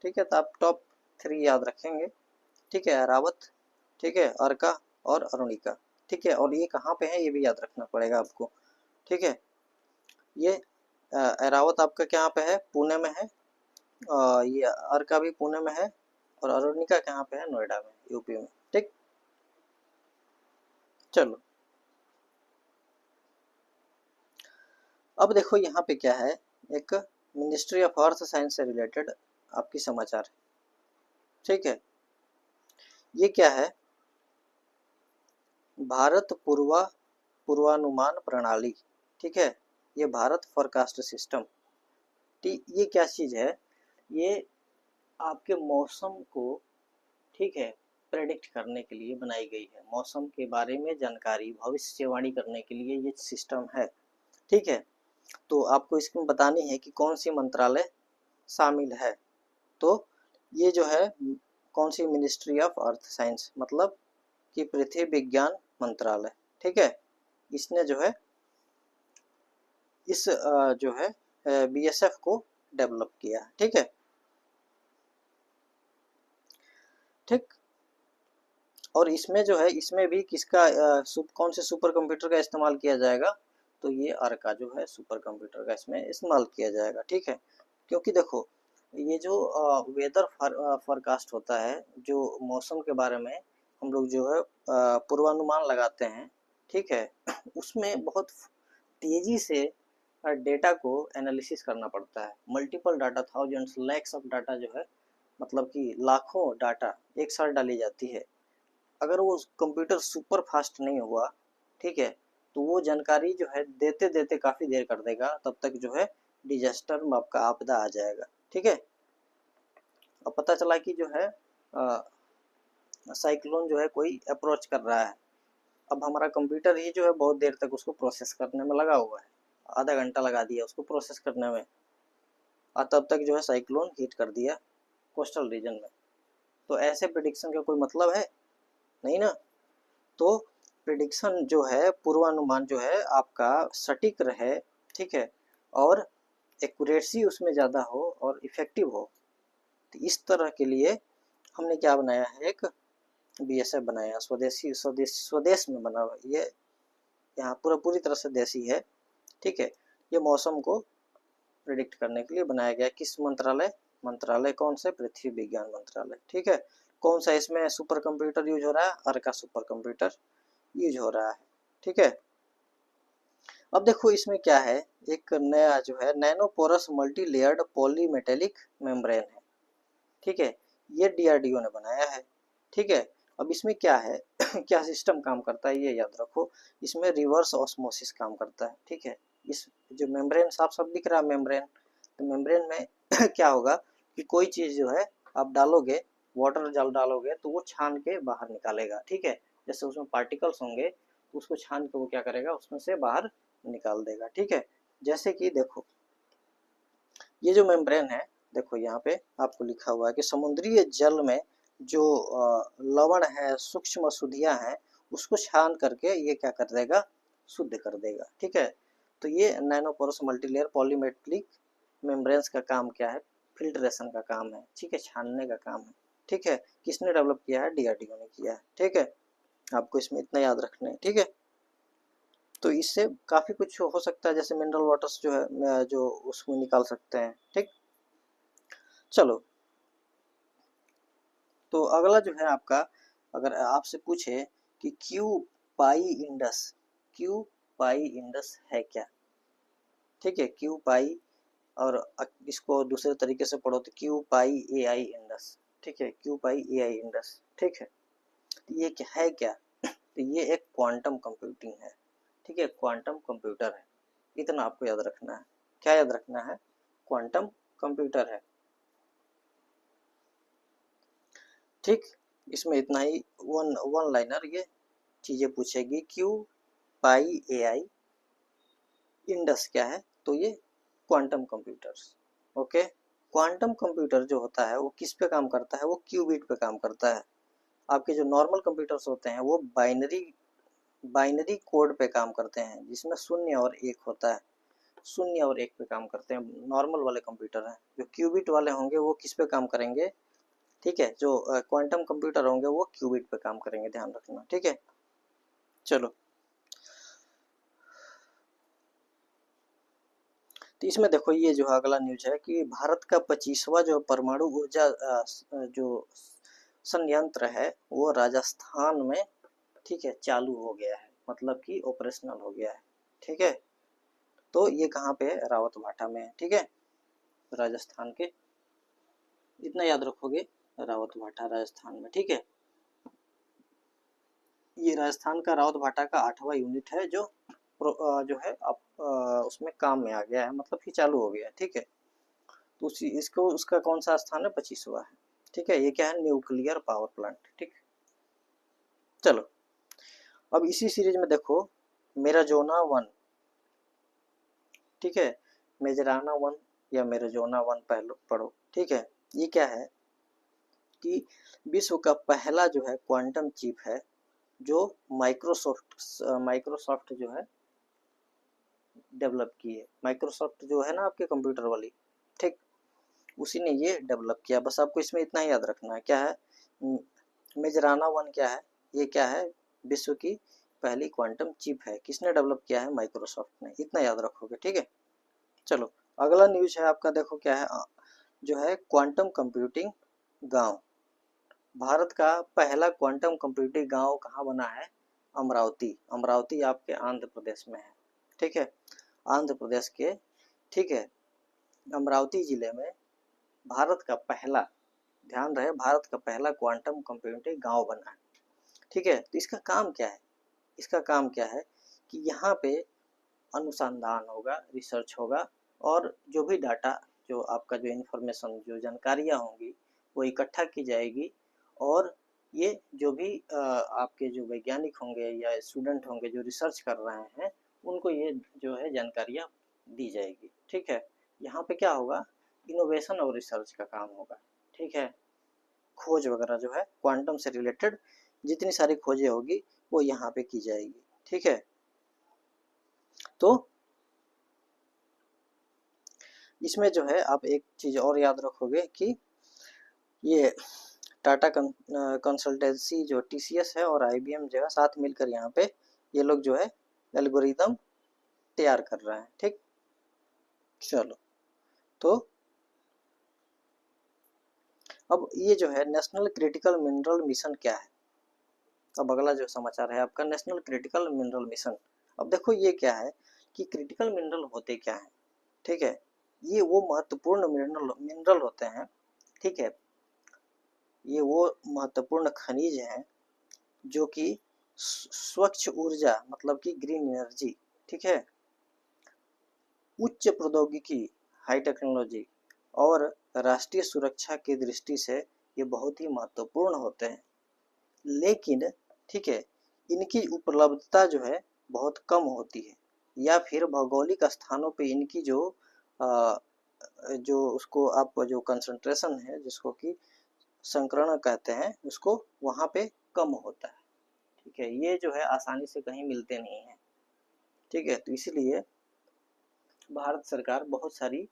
ठीक है, तो आप टॉप 3 याद रखेंगे। ठीक है, रावत, ठीक है, अर्का और अरुणिका। ठीक है, और ये कहाँ पे है ये भी याद रखना पड़ेगा आपको। ठीक है, ये एरावत आपका कहाँ पे है, पुणे में है। ये अर्का भी पुणे में है और अरुणिका कहाँ पे है, नोएडा में, यूपी में। ठीक, चलो, अब देखो यहाँ पे क्या है, एक मिनिस्ट्री ऑफ अर्थ साइंस से रिलेटेड आपकी समाचार है। ठीक है, ये क्या है, भारत पूर्वानुमान प्रणाली। ठीक है, ये भारत फोरकास्ट सिस्टम। ठीक, ये क्या चीज है, ये आपके मौसम को, ठीक है, प्रेडिक्ट करने के लिए बनाई गई है। मौसम के बारे में जानकारी, भविष्यवाणी करने के लिए ये सिस्टम है। ठीक है, तो आपको इसमें बतानी है कि कौन सी मंत्रालय शामिल है। तो ये जो है कौन सी, मिनिस्ट्री ऑफ अर्थ साइंस, मतलब कि पृथ्वी विज्ञान मंत्रालय। ठीक है, इसने जो है इस जो है BSF को डेवलप किया है। ठीक है, ठीक। और इसमें जो है, इसमें भी किसका कौन से सुपर कंप्यूटर का इस्तेमाल किया जाएगा, तो ये अर्का जो है सुपर कंप्यूटर का इसमें इस्तेमाल किया जाएगा। ठीक है, क्योंकि देखो ये जो वेदर फोरकास्ट होता है, जो मौसम के बारे में हम लोग जो है पूर्वानुमान लगाते हैं, ठीक है, उसमें बहुत तेजी से डेटा को एनालिसिस करना पड़ता है। Multiple data, thousands lakhs of data जो है, मतलब कि लाखों डाटा एक साथ डाली जाती है। अगर वो कंप्यूटर सुपर फास्ट नहीं हुआ, ठीक है, तो वो जानकारी जो है देते देते काफ़ी देर कर देगा, तब तक जो है डिजास्टर में आपका आपदा आ जाएगा। ठीक है, अब पता चला कि जो है साइक्लोन जो है कोई अप्रोच कर रहा है, अब हमारा कंप्यूटर ही जो है बहुत देर तक उसको प्रोसेस करने में लगा हुआ है, आधा घंटा लगा दिया उसको प्रोसेस करने में, और तब तक जो है साइक्लोन हिट कर दिया कोस्टल रीजन में। तो ऐसे प्रिडिक्शन का कोई मतलब है नहीं ना। तो प्रिडिक्शन जो है, पूर्वानुमान जो है आपका सटीक रहे, ठीक है, और एक्यूरेसी उसमें ज़्यादा हो और इफेक्टिव हो, तो इस तरह के लिए हमने क्या बनाया है, एक BSF बनाया, स्वदेश में बना हुआ ये, यहाँ पूरी तरह से देसी है। ठीक है, ये मौसम को प्रिडिक्ट करने के लिए बनाया गया। किस मंत्रालय कौन से, पृथ्वी विज्ञान मंत्रालय। ठीक है, कौन सा इसमें सुपर कंप्यूटर यूज हो रहा है, अर्का सुपर कंप्यूटर यूज हो रहा है। ठीक है, अब देखो इसमें क्या है, एक नया जो है नैनोपोरस मल्टी लेयर्ड पॉलीमेटेलिक मेम्ब्रेन है। ठीक है, ये DRDO ने बनाया है। ठीक है, अब इसमें क्या है क्या सिस्टम काम करता है ये याद रखो, इसमें रिवर्स ऑस्मोसिस काम करता है। ठीक है, इस जो मेम्ब्रेन साफ साफ दिख रहा है मेम्ब्रेन, तो मेम्ब्रेन में क्या होगा कि कोई चीज़ जो है आप डालोगे, वाटर जल डालोगे तो वो छान के बाहर निकालेगा। ठीक है, जैसे उसमें पार्टिकल्स होंगे तो उसको छान के वो क्या करेगा, उसमें से बाहर निकाल देगा। ठीक है, जैसे कि देखो ये जो मेम्ब्रेन है, देखो यहाँ पे आपको लिखा हुआ है कि समुद्री जल में जो लवण है, सूक्ष्म अशुद्धियाँ हैं, उसको छान करके ये क्या कर देगा, शुद्ध कर देगा। ठीक है, तो ये नैनोपोरस मल्टीलेयर पॉलीमेट्रिक मेम्ब्रेन्स का काम क्या है, फिल्ट्रेशन का काम है। ठीक है, छानने का काम है। ठीक है, किसने डेवलप किया है, DRDO ने किया है। ठीक है, आपको इसमें इतना याद रखना है। ठीक है, तो इससे काफ़ी कुछ हो सकता है, जैसे मिनरल वाटर्स जो है जो उसमें निकाल सकते हैं। ठीक, चलो, तो अगला जो है आपका, अगर आपसे पूछे कि क्यू पाई इंडस है क्या। ठीक है, क्यू पाई, और इसको दूसरे तरीके से पढ़ो तो क्यू पाई AI इंडस। ठीक है, क्यू पाई AI इंडस। ठीक है, तो ये क्या है, क्या, तो ये एक क्वांटम कंप्यूटिंग है। ठीक है, क्वांटम कंप्यूटर है, इतना आपको याद रखना है। क्या याद रखना है, क्वांटम कंप्यूटर है। ठीक, इसमें इतना ही, वन लाइनर ये चीज़ें पूछेगी। क्यू पाई AI इंडस क्या है, तो ये quantum computers. Okay, quantum computer जो होता है वो किस पे काम करता है, वो क्यूबिट पे काम करता है। आपके जो नॉर्मल कंप्यूटर्स होते हैं वो बाइनरी कोड पे काम करते हैं, जिसमें शून्य और एक होता है, शून्य और एक पे काम करते हैं नॉर्मल वाले कंप्यूटर हैं। जो क्यूबिट वाले होंगे वो किस पे काम करेंगे, ठीक है, जो क्वांटम कंप्यूटर होंगे वो क्यूबिट पे काम करेंगे, ध्यान रखना। ठीक है, चलो, तो इसमें देखो ये जो अगला न्यूज है कि भारत का 25वां जो परमाणु ऊर्जा जो संयंत्र है वो राजस्थान में, ठीक है, चालू हो गया है, मतलब कि ऑपरेशनल हो गया है। ठीक है, तो ये कहाँ पे है, रावत भाटा में है। ठीक है, राजस्थान के, इतना याद रखोगे, रावत भाटा राजस्थान में। ठीक है, ये राजस्थान का रावत भाटा का 8वां यूनिट है जो है अब उसमें काम में आ गया है, मतलब कि चालू हो गया है। ठीक है, तो उसी इसको उसका कौन सा स्थान है, 25वां है। ठीक है, ये क्या है, न्यूक्लियर पावर प्लांट। ठीक, चलो, अब इसी सीरीज में देखो मेराजोना 1। ठीक है, मेजराना 1 या मेराजोना 1 पहले पढ़ो। ठीक है, ये क्या है कि विश्व का पहला जो है क्वांटम चिप है, जो माइक्रोसॉफ्ट जो है डेवलप की है, माइक्रोसॉफ्ट जो है ना आपके कंप्यूटर वाली, ठीक, उसी ने ये डेवलप किया। बस आपको इसमें इतना ही याद रखना है। क्या है, मेजराना 1 क्या है, ये क्या है, विश्व की पहली क्वांटम चिप है। किसने डेवलप किया है, माइक्रोसॉफ्ट ने। इतना याद रखोगे, ठीक है। चलो अगला न्यूज है आपका, देखो क्या है, जो है क्वांटम कंप्यूटिंग गांव। भारत का पहला क्वांटम कंप्यूटिंग गांव कहाँ बना है, अमरावती। अमरावती आपके आंध्र प्रदेश में है, ठीक है, आंध्र प्रदेश के, ठीक है, अमरावती जिले में भारत का पहला, ध्यान रहे, भारत का पहला क्वांटम कंप्यूटिंग गांव बना है, ठीक है। तो इसका काम क्या है, इसका काम क्या है कि यहाँ पे अनुसंधान होगा, रिसर्च होगा, और जो भी डाटा, जो आपका जो इन्फॉर्मेशन, जो जानकारियाँ होंगी वो इकट्ठा की जाएगी, और ये जो भी आपके जो वैज्ञानिक होंगे या स्टूडेंट होंगे जो रिसर्च कर रहे हैं, उनको ये जो है जानकारियाँ दी जाएगी, ठीक है। यहाँ पे क्या होगा, इनोवेशन और रिसर्च का काम होगा, ठीक है। खोज वगैरह जो है क्वांटम से रिलेटेड जितनी सारी खोजें होगी वो यहाँ पे की जाएगी, ठीक है। तो इसमें जो है आप एक चीज और याद रखोगे कि ये टाटा कंसल्टेंसी जो टीसीएस है और आईबीएम जो है साथ मिलकर यहाँ पे ये लोग जो है एल्गोरिदम तैयार कर रहे हैं, ठीक। चलो, तो अब ये जो है नेशनल क्रिटिकल मिनरल मिशन क्या है। अब अगला जो समाचार है आपका, नेशनल क्रिटिकल मिनरल मिशन। अब देखो ये क्या है कि क्रिटिकल मिनरल होते क्या है, ठीक है। ये वो महत्वपूर्ण मिनरल मिनरल होते हैं, ठीक है, ये वो महत्वपूर्ण खनिज हैं जो कि स्वच्छ ऊर्जा मतलब कि ग्रीन एनर्जी, ठीक है, उच्च प्रौद्योगिकी, हाई टेक्नोलॉजी, और राष्ट्रीय सुरक्षा की दृष्टि से ये बहुत ही महत्वपूर्ण होते हैं। लेकिन ठीक है, इनकी उपलब्धता जो है बहुत कम होती है, या फिर भौगोलिक स्थानों पे इनकी जो उसको आप जो कंसंट्रेशन है, जिसको कि संकरण कहते हैं, उसको वहाँ पे कम होता है, ठीक है। ये जो है आसानी से कहीं मिलते नहीं हैं, ठीक है। तो इसीलिए भारत सरकार बहुत सारी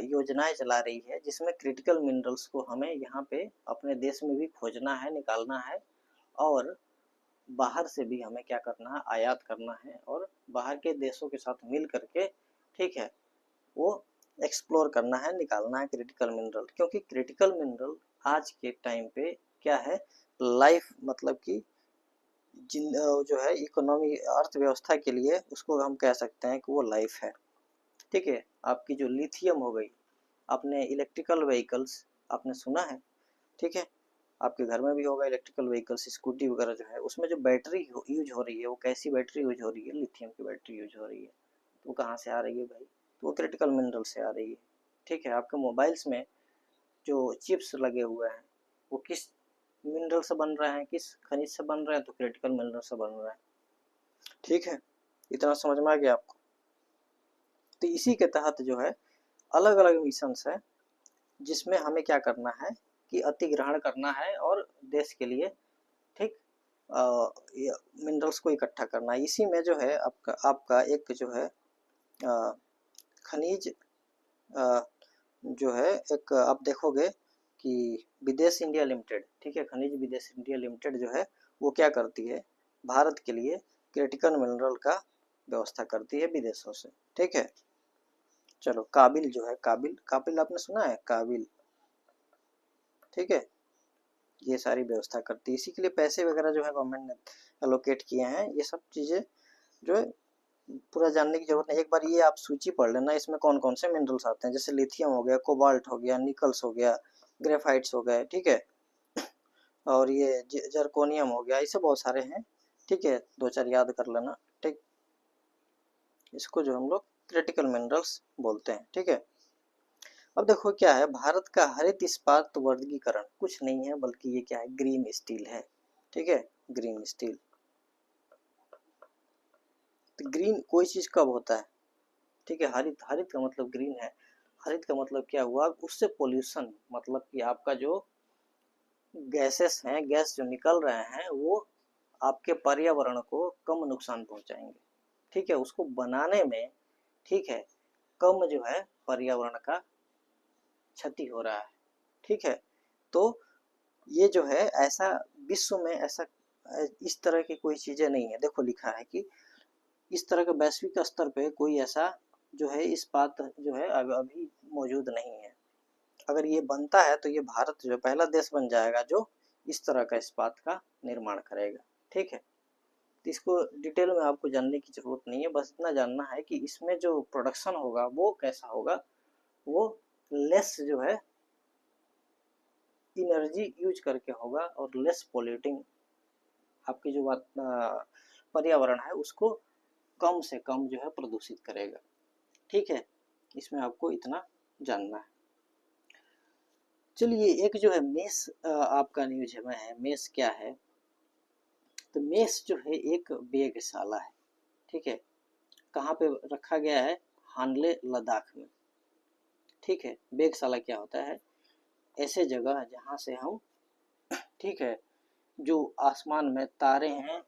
योजनाएं चला रही है जिसमें क्रिटिकल मिनरल्स को हमें यहाँ पे अपने देश में भी खोजना है, निकालना है, और बाहर से भी हमें क्या करना है, आयात करना है, और बाहर के देशों के साथ मिल करके, ठीक है, वो एक्सप्लोर करना है, निकालना है क्रिटिकल मिनरल। क्योंकि क्रिटिकल मिनरल आज के टाइम पे क्या है, लाइफ मतलब कि जिन जो है इकोनॉमी अर्थव्यवस्था के लिए उसको हम कह सकते हैं कि वो लाइफ है, ठीक है। आपकी जो लिथियम हो गई, आपने इलेक्ट्रिकल व्हीकल्स आपने सुना है, ठीक है, आपके घर में भी होगा इलेक्ट्रिकल व्हीकल्स, स्कूटी वगैरह जो है, उसमें जो बैटरी यूज हो रही है वो कैसी बैटरी यूज हो रही है, लिथियम की बैटरी यूज हो रही है। तो वो कहाँ से आ रही है भाई, तो वो क्रिटिकल मिनरल से आ रही है, ठीक है। आपके मोबाइल्स में जो चिप्स लगे हुए हैं वो किस मिनरल से बन रहे हैं, किस खनिज से बन रहे हैं, तो क्रिटिकल मिनरल से बन रहे हैं, ठीक है। इतना समझ में आ गया आपको। तो इसी के तहत जो है अलग अलग मिशन है जिसमें हमें क्या करना है कि अतिग्रहण करना है और देश के लिए, ठीक, मिनरल्स को इकट्ठा करना है। इसी में जो है आपका एक जो है खनिज जो है एक आप देखोगे कि विदेश इंडिया लिमिटेड, ठीक है, खनिज विदेश इंडिया लिमिटेड जो है वो क्या करती है, भारत के लिए क्रिटिकल मिनरल का व्यवस्था करती है विदेशों से, ठीक है। चलो काबिल जो है, काबिल काबिल आपने सुना है, काबिल, ठीक है, ये सारी व्यवस्था करती है। इसी के लिए पैसे वगैरह जो है गवर्नमेंट ने एलोकेट किए हैं। ये सब चीज़ें जो है पूरा जानने की जरूरत नहीं, एक बार ये आप सूची पढ़ लेना, इसमें कौन कौन से मिनरल्स आते हैं, जैसे लिथियम हो गया, कोबाल्ट हो गया, निकल्स हो गया, ग्रेफाइट्स हो गए, ठीक है, और ये जर्कोनियम हो गया, ऐसे बहुत सारे हैं, ठीक है, दो चार याद कर लेना, ठीक। इसको जो हम लोग क्रिटिकल मिनरल्स बोलते हैं, ठीक है। अब देखो क्या है, भारत का हरित इस्पात वर्गीकरण कुछ नहीं है बल्कि ये क्या है, ग्रीन स्टील है, ठीक है, ग्रीन स्टील। तो ग्रीन कोई चीज कब होता है, ठीक है, हरित, हरित का मतलब ग्रीन है, हरित का मतलब क्या हुआ, उससे पोल्यूशन मतलब कि आपका जो गैसेस हैं, गैस जो निकल रहे हैं वो आपके पर्यावरण को कम नुकसान पहुंचाएंगे, ठीक है, उसको बनाने में, ठीक है, कम जो है पर्यावरण का क्षति हो रहा है, ठीक है। तो ये जो है ऐसा विश्व में ऐसा इस तरह की कोई चीजें नहीं है। देखो लिखा है कि इस तरह का वैश्विक स्तर पे कोई ऐसा जो है इस्पात जो है अभी मौजूद नहीं है। अगर ये बनता है तो ये भारत जो पहला देश बन जाएगा जो इस तरह का इस्पात का निर्माण करेगा, ठीक है। तो इसको डिटेल में आपको जानने की जरूरत नहीं है, बस इतना जानना है कि इसमें जो प्रोडक्शन होगा वो कैसा होगा, वो लेस जो है एनर्जी यूज करके होगा और लेस पॉल्यूटिंग, आपकी जो बात पर्यावरण है उसको कम से कम जो है प्रदूषित करेगा, ठीक है। इसमें आपको इतना जानना है। चलिए एक जो है मेस आपका न्यूज में है, मेस क्या है, तो मेस जो है एक वेधशाला है, ठीक है। कहाँ पे रखा गया है, हानले लद्दाख में, ठीक है। वेधशाला क्या होता है, ऐसे जगह जहाँ से हम, ठीक है, जो आसमान में तारे हैं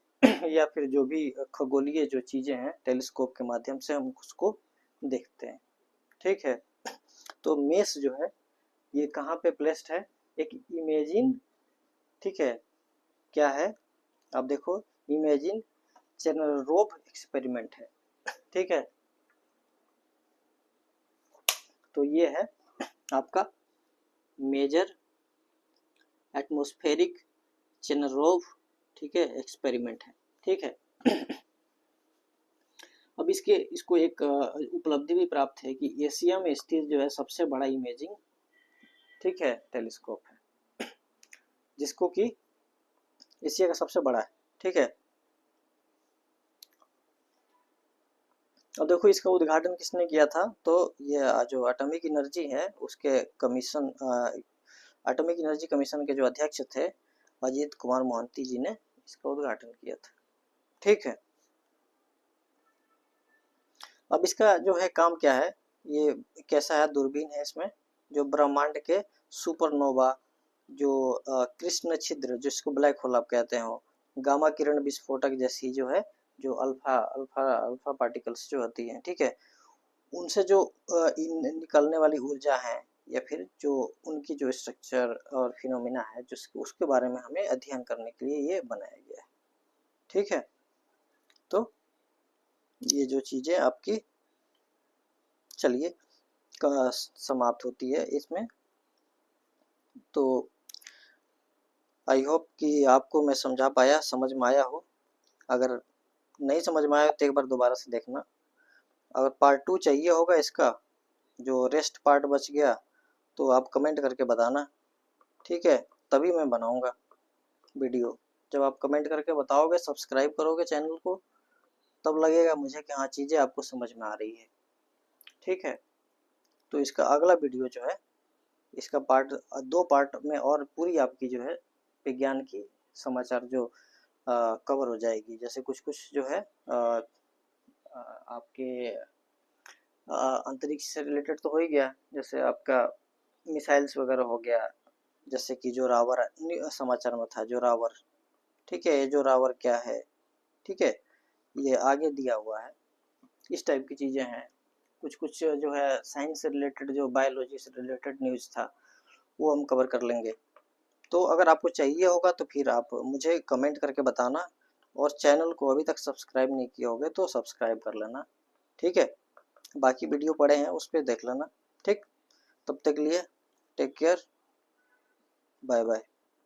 या फिर जो भी खगोलीय जो चीजें हैं टेलीस्कोप के माध्यम से हम उसको देखते हैं, ठीक है। तो मेस जो है ये कहाँ पे प्लेस्ड है, एक इमेजिन, ठीक है, क्या है, आप देखो इमेजिन चेनरोव एक्सपेरिमेंट है, ठीक है। तो ये है आपका मेजर एटमॉस्फेरिक चेनरोव, ठीक है, एक्सपेरिमेंट है, ठीक है। अब इसको एक उपलब्धि भी प्राप्त है कि एशिया में स्थित जो है सबसे बड़ा इमेजिंग, ठीक है, टेलीस्कोप है, जिसको कि एशिया का सबसे बड़ा है, ठीक है। अब देखो इसका उद्घाटन किसने किया था, तो ये जो एटॉमिक एनर्जी है उसके कमीशन, एटॉमिक एनर्जी कमीशन के जो अध्यक्ष थे अजीत कुमार मोहंती जी ने इसका उद्घाटन किया था, ठीक है। अब इसका जो है काम क्या है, ये कैसा है, दूरबीन है इसमें जो ब्रह्मांड के सुपरनोवा, जो कृष्ण छिद्र जिसको ब्लैक होल आप कहते हो, गामा किरण विस्फोटक जैसी जो है, जो अल्फा अल्फा अल्फा पार्टिकल्स जो होती हैं, ठीक है, उनसे जो निकलने वाली ऊर्जा है या फिर जो उनकी जो स्ट्रक्चर और फिनोमिना है जो उसके बारे में हमें अध्ययन करने के लिए ये बनाया गया है, ठीक है। तो ये जो चीजें आपकी चलिए समाप्त होती है इसमें। तो आई होप कि आपको मैं समझा पाया, समझ में आया हो। अगर नहीं समझ में आया तो एक बार दोबारा से देखना। अगर पार्ट 2 चाहिए होगा इसका, जो रेस्ट पार्ट बच गया, तो आप कमेंट करके बताना, ठीक है, तभी मैं बनाऊंगा वीडियो। जब आप कमेंट करके बताओगे, सब्सक्राइब करोगे चैनल को, तब लगेगा मुझे कि हाँ चीज़ें आपको समझ में आ रही है, ठीक है। तो इसका अगला वीडियो जो है, इसका पार्ट 2 पार्ट में और पूरी आपकी जो है विज्ञान की समाचार जो कवर हो जाएगी। जैसे कुछ कुछ जो है आपके अंतरिक्ष से रिलेटेड तो हो ही गया, जैसे आपका मिसाइल्स वगैरह हो गया, जैसे कि जो रावर समाचार में था, जो रावर, ठीक है, ये जो रावर क्या है, ठीक है, ये आगे दिया हुआ है, इस टाइप की चीज़ें हैं। कुछ कुछ जो है साइंस से रिलेटेड, जो बायोलॉजी से रिलेटेड न्यूज़ था, वो हम कवर कर लेंगे। तो अगर आपको चाहिए होगा तो फिर आप मुझे कमेंट करके बताना, और चैनल को अभी तक सब्सक्राइब नहीं किए होगे तो सब्सक्राइब कर लेना, ठीक है। बाकी वीडियो पड़े हैं उस पर देख लेना, ठीक। तब तक के लिए टेक केयर, बाय बाय।